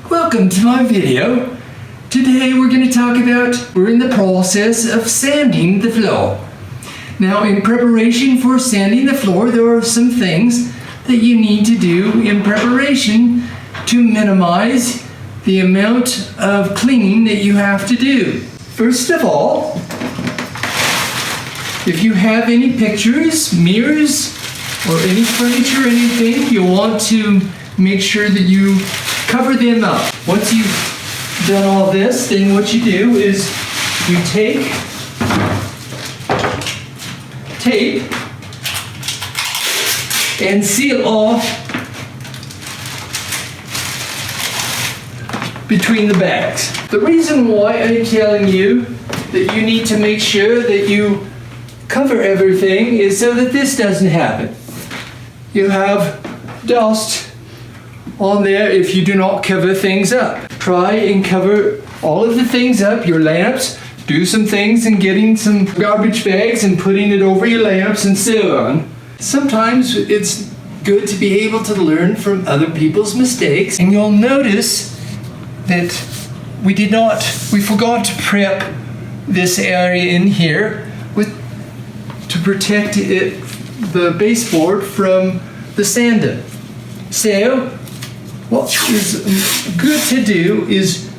Welcome to my video. Today we're going to talk about, we're in the process of sanding the floor. Now in preparation for sanding the floor, there are some things that you need to do in preparation to minimize the amount of cleaning that you have to do. First of all, if you have any pictures, mirrors, or any furniture or anything, you'll want to make sure that you cover them up. Once you've done all this, then what you do is you take tape and seal off between the bags. The reason why I'm telling you that you need to make sure that you cover everything is so that this doesn't happen. You have dust on there if you do not cover things up. Try and cover all of the things up, your lamps. Do some things in getting some garbage bags and putting it over your lamps and so on. Sometimes it's good to be able to learn from other people's mistakes. And you'll notice that we forgot to prep this area in here to protect the baseboard from the sander. So what is good to do is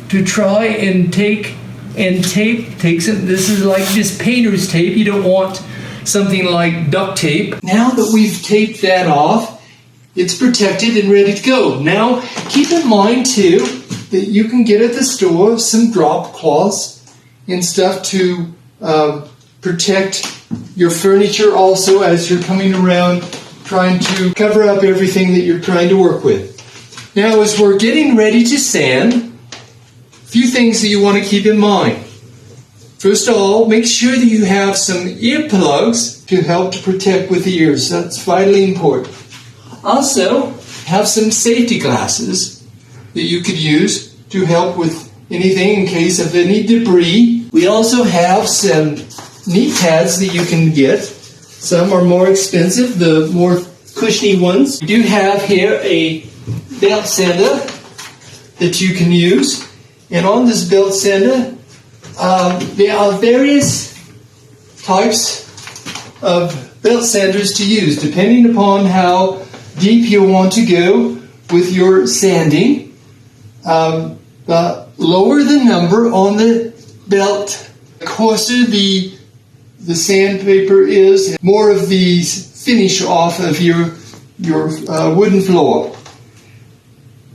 to try and take some, this is like just painter's tape. You don't want something like duct tape. Now that we've taped that off, it's protected and ready to go. Now keep in mind too that you can get at the store some drop cloths and stuff to protect your furniture also as you're coming around trying to cover up everything that you're trying to work with. Now as we're getting ready to sand, a few things that you want to keep in mind. First of all, make sure that you have some earplugs to help to protect with the ears. That's vitally important. Also, have some safety glasses that you could use to help with anything in case of any debris. We also have some knee pads that you can get. Some are more expensive, the more cushiony ones. We do have here a belt sander that you can use. And on this belt sander, there are various types of belt sanders to use, depending upon how deep you want to go with your sanding. The lower the number on the belt, the coarser the sandpaper is, more of the finish off of your wooden floor.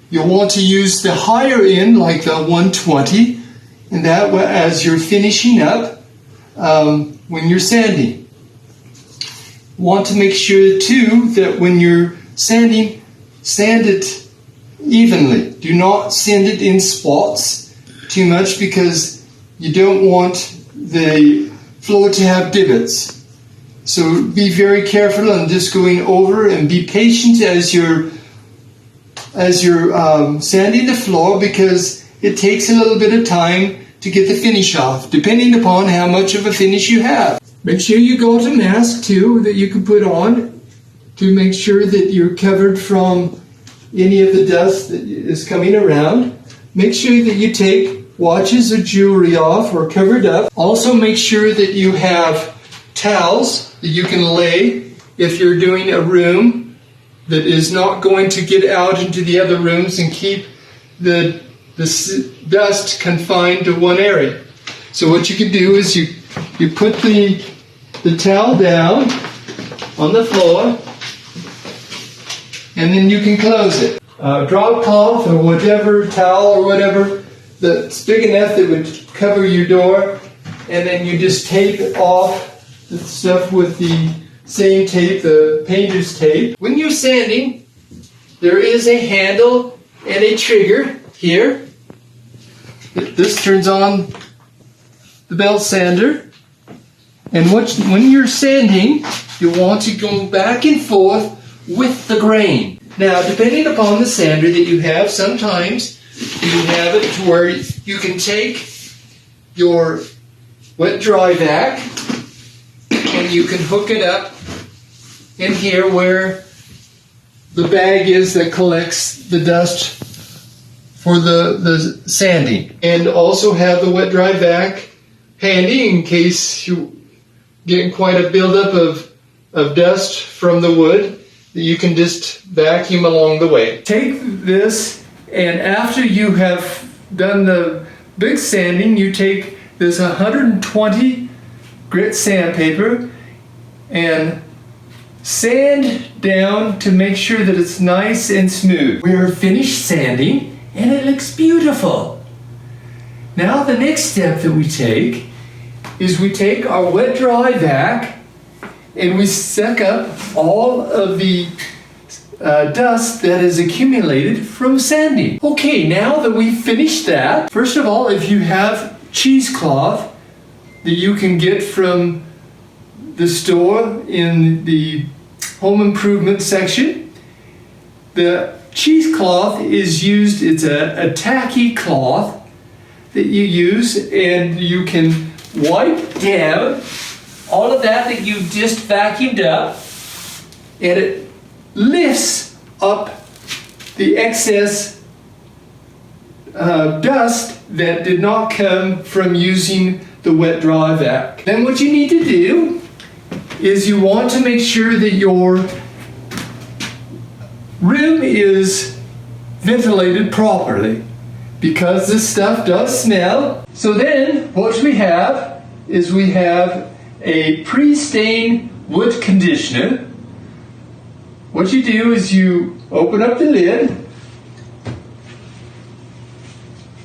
You'll want to use the higher end, like the 120, and that as you're finishing up when you're sanding. Want to make sure too that when you're sanding, sand it evenly. Do not sand it in spots too much because you don't want the floor to have divots. So be very careful on just going over and be patient as you're sanding the floor, because it takes a little bit of time to get the finish off, depending upon how much of a finish you have. Make sure you got a mask too that you can put on to make sure that you're covered from any of the dust that is coming around. Make sure that you take watches or jewelry off or covered up. Also make sure that you have towels that you can lay if you're doing a room that is not going to get out into the other rooms and keep the dust confined to one area. So what you can do is you put the towel down on the floor and then you can close it. Drop cloth or whatever, towel or whatever that's big enough that would cover your door, and then you just tape off the stuff with the same tape, the painter's tape. When you're sanding, there is a handle and a trigger here. This turns on the belt sander, and when you're sanding, you want to go back and forth with the grain. Now, depending upon the sander that you have, sometimes you have it to where you can take your wet dry vac and you can hook it up in here where the bag is that collects the dust for the sanding. And also have the wet dry vac handy in case you get quite a buildup of dust from the wood that you can just vacuum along the way. Take this, and after you have done the big sanding, you take this 120 grit sandpaper and sand down to make sure that it's nice and smooth. We are finished sanding and it looks beautiful. Now the next step that we take is we take our wet dry vac and we suck up all of the dust that is accumulated from sanding. Okay, now that we've finished that, first of all, if you have cheesecloth that you can get from the store in the home improvement section, the cheesecloth is used, it's a tacky cloth that you use, and you can wipe down all of that you've just vacuumed up, and it lifts up the excess dust that did not come from using the wet dry vac. Then what you need to do is you want to make sure that your room is ventilated properly, because this stuff does smell. So then what we have is we have a pre-stained wood conditioner. What you do is you open up the lid,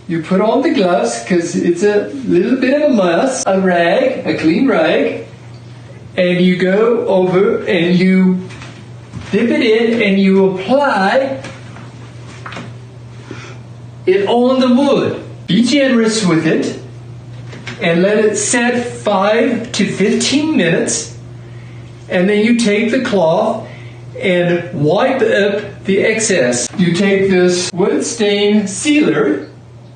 you put on the gloves because it's a little bit of a mess, a rag, a clean rag, and you go over and you dip it in and you apply it on the wood. Be generous with it and let it set 5 to 15 minutes, and then you take the cloth and wipe up the excess. You take this wood stain sealer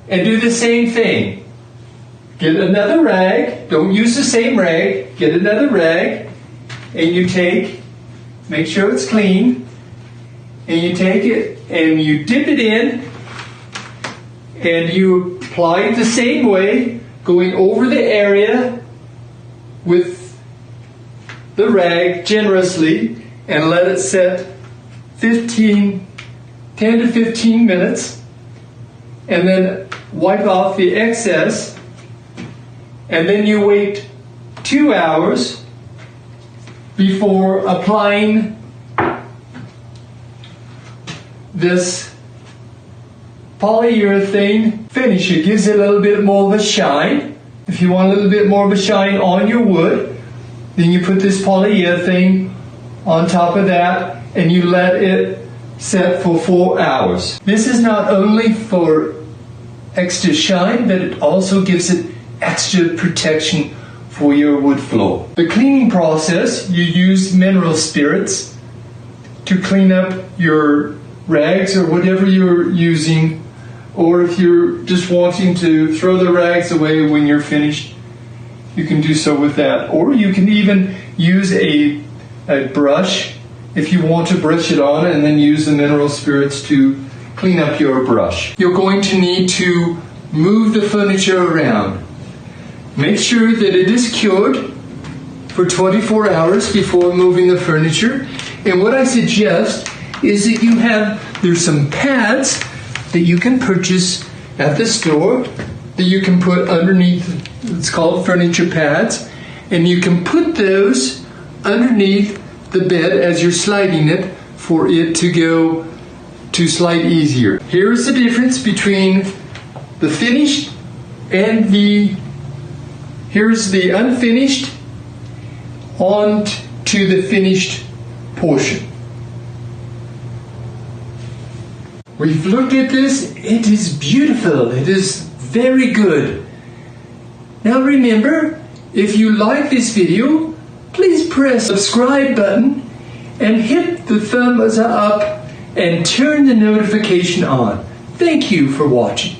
and do the same thing. Get another rag, don't use the same rag, get another rag, and you make sure it's clean, and you take it and you dip it in and you apply it the same way, going over the area with the rag generously, and let it set 10 to 15 minutes, and then wipe off the excess, and then you wait 2 hours before applying this polyurethane finish. It gives it a little bit more of a shine. If you want a little bit more of a shine on your wood, then you put this polyurethane on top of that and you let it set for 4 hours. This is not only for extra shine, but it also gives it extra protection for your wood floor. The cleaning process, you use mineral spirits to clean up your rags or whatever you're using, or if you're just wanting to throw the rags away when you're finished, you can do so with that. Or you can even use a brush if you want to brush it on, and then use the mineral spirits to clean up your brush. You're going to need to move the furniture around. Make sure that it is cured for 24 hours before moving the furniture. And what I suggest is that there's some pads that you can purchase at the store that you can put underneath. It's called furniture pads, and you can put those underneath the bed as you're sliding it for it to slide easier. Here's the difference between the finished and here's the unfinished on to the finished portion. We've looked at this. It is beautiful. It is very good. Now remember, if you like this video, please press the subscribe button and hit the thumbs up and turn the notification on. Thank you for watching.